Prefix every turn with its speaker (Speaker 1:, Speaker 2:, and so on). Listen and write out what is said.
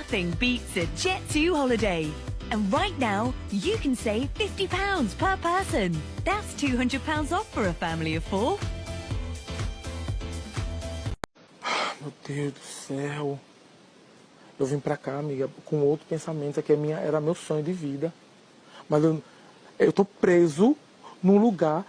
Speaker 1: Nothing beats a Jet2 holiday. And right now, you can save £50 per person. That's £200 off for a family of 4.
Speaker 2: Meu Deus do céu. Eu vim pra cá, amiga, com outro pensamento, que era meu sonho de vida. Mas eu tô preso num lugar